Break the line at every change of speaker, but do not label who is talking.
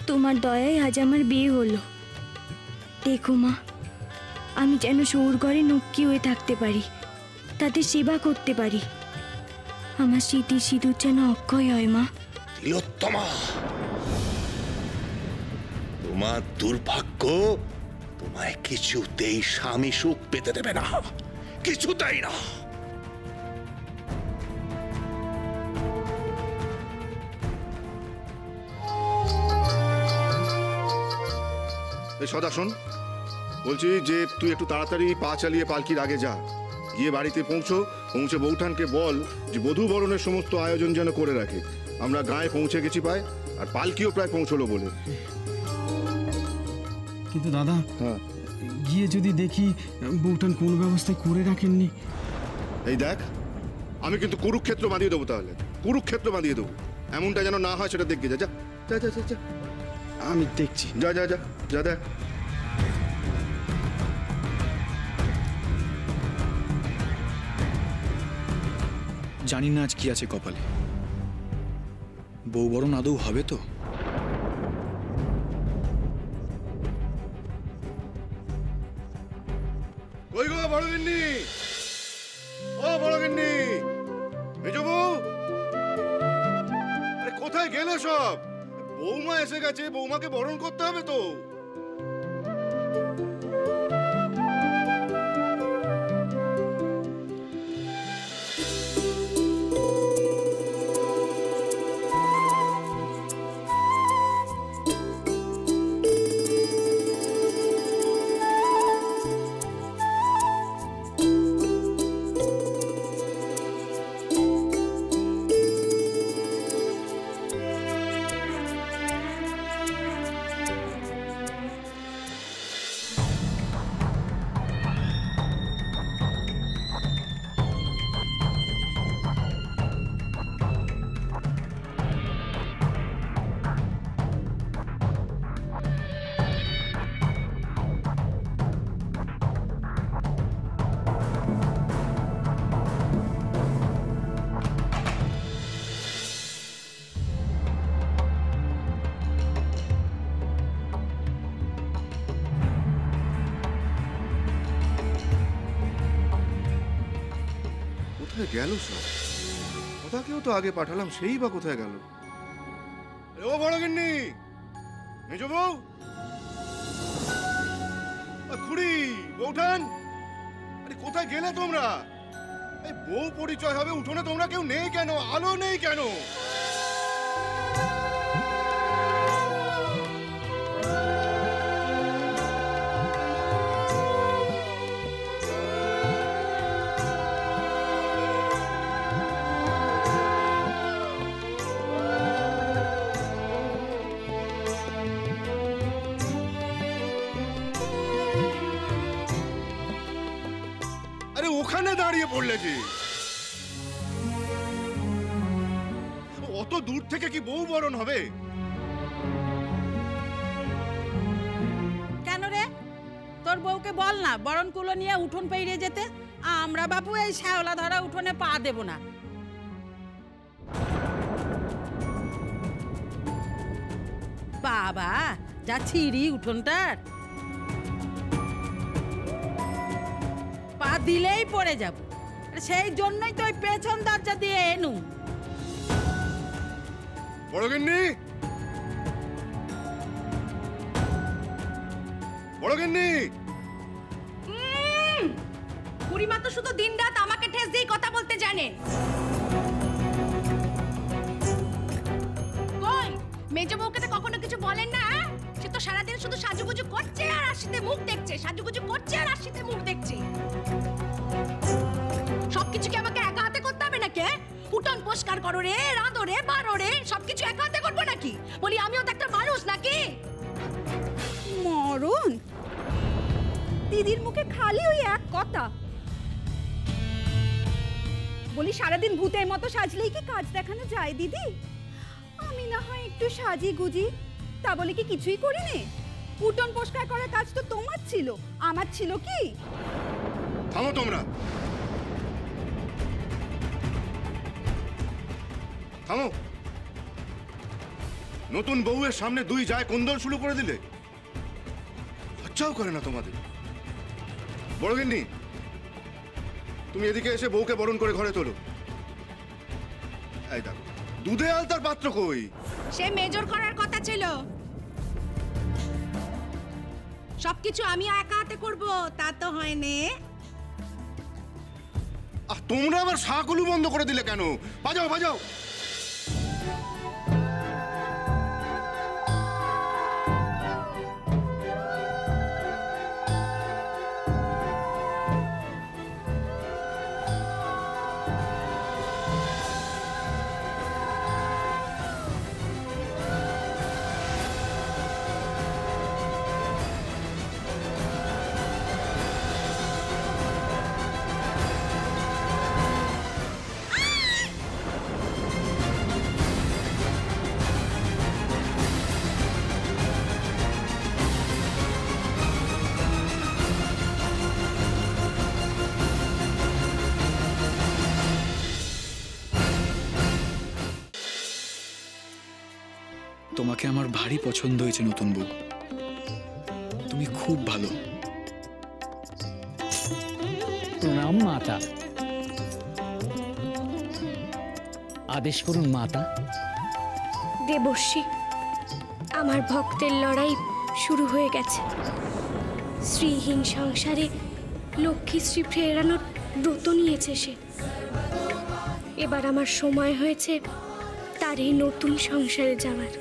তোমার দয়ায় আজ আমার বিয়ে হলো। দেখো মা, আমি যেন সৌর ঘরে নক্কি হয়ে থাকতে পারি, তাদের সেবা করতে পারি। আমার স্মৃতি সিঁদুর যেন অক্ষয় হয় মা।
তিলোত্তমা, তোমার দুর্ভাগ্য তোমায় কিছুতেই স্বামী সুখ পেতে দেবে না, কিছুতেই না।
সদা শোন, বলছি যে তুই একটু তাড়াতাড়ি পা চালিয়ে পালকির আগে যা, গিয়ে বাড়িতে পৌঁছে বৌঠানকে বল যে বধূ বরণের সমস্ত আয়োজন যেন করে রাখে। আমরা গায়ে পৌঁছে গেছি পায়, আর পালকিও প্রায় পৌঁছলো বলে।
কিন্তু দাদা, গিয়ে যদি দেখি বৌঠান কোন ব্যবস্থায় করে রাখেননি।
এই দেখ, আমি কিন্তু কুরুক্ষেত্র বাঁধিয়ে দেবো, তাহলে কুরুক্ষেত্র বাঁধিয়ে দেবো। এমনটা যেন না হয় সেটা দেখে যা। যা যা যা যা,
আমি দেখছি।
যা যা যা যা দেখ।
জানি না আজ কি আছে কপালে, বউ বরণ আদৌ হবে তো?
ওই গো বড় গিন্নি, ও বড় গিন্নি, মেজো বউ, আরে কোথায় গেলে সব? বৌমা এসে গেছে, বৌমাকে বরণ করতে হবে তো। কোথায় গেল সব? কোথাকেও তো আগে পাঠালাম, সেই বা কোথায় গেল? ও বড় গিন্নি, মেজো বউ, খুড়ি, বৌঠান, আরে কোথায় গেলে তোমরা? এই বউ পরিচয় হবে উঠোনে, তোমরা কেউ নেই কেন? আলো নেই কেন? ওখানে দাঁড়িয়ে পড়লে যে, অত দূর থেকে কি বউ বরণ হবে?
কেন রে, তোর বউকে বল না বরণ কুলো নিয়ে উঠোন পেরিয়ে যেতে। আমরা বাপু এই শ্যাওলা ধরা উঠোনে পা দেব না। বাবা, যা ছিঁড়ি উঠোনটার, পা দিলেই পড়ে যাব। সেই জন্যই তো ওই পেছন দরজা দিয়ে এনু।
বড় গিন্নি, বড় গিন্নি,
বুড়িমা তো শুধু দিন রাত আমাকে ঠেস দিয়ে কথা বলতে জানে। কই মেজো বউকে তো কখনো কিছু বলেন না? সে তো সারাদিন শুধু সাজুগুজু করছে আর আশিতে মুখ দেখছে, সাজুগুজু করছে আর আশিতে মুখ দেখছে। সবকিছু কি আমাকে একা হাতে করতে হবে নাকি? উঠোন পরিষ্কার করো রে, রাঁধো রে, বাড়ো রে, সবকিছু একা হাতে করবো নাকি? বলি আমিও তো একটা মানুষ নাকি?
মরণ, দিদির মুখে খালি ওই এক কথা। বলি সারাদিন ভূতের মতো সাজলেই কি কাজ দেখানো যায় দিদি? আমি না হয় একটু সাজি গুজি, তা বলে কি কিছুই করিনি? উঠোন পরিষ্কার করার কাজ তো তোমার ছিল, আমার ছিল কি?
থামো তোমরা, থামো। নতুন বউয়ের সামনে দুই যায় কোন্দল শুরু করে দিলে? লজ্জাও করে না তোমাদের? বড় গিন্নি, তুমি এদিকে এসে বউকে বরণ করে ঘরে তোলো। এই দেখো, দুধে আলতার পাত্র কই?
সে মেজর করার কথা ছিল। সবকিছু আমি একা হাতে করব, তা তো হয়নি।
তোমরা আবার শাকলু বন্ধ করে দিলে কেন? বাজাও বাজাও।
তোমাকে আমার ভারী পছন্দ হয়েছে নতুন বউ। তুমি খুব ভালো।
প্রণাম মাতা। আদেশ করুন মাতা।
দেবর্ষী, আমার ভক্তের লড়াই শুরু হয়ে গেছে। শ্রীহীন সংসারে লক্ষ্মীশ্রী ফেরানোর ব্রত নিয়েছে সে। এবার আমার সময় হয়েছে তার এই নতুন সংসারে যাওয়ার।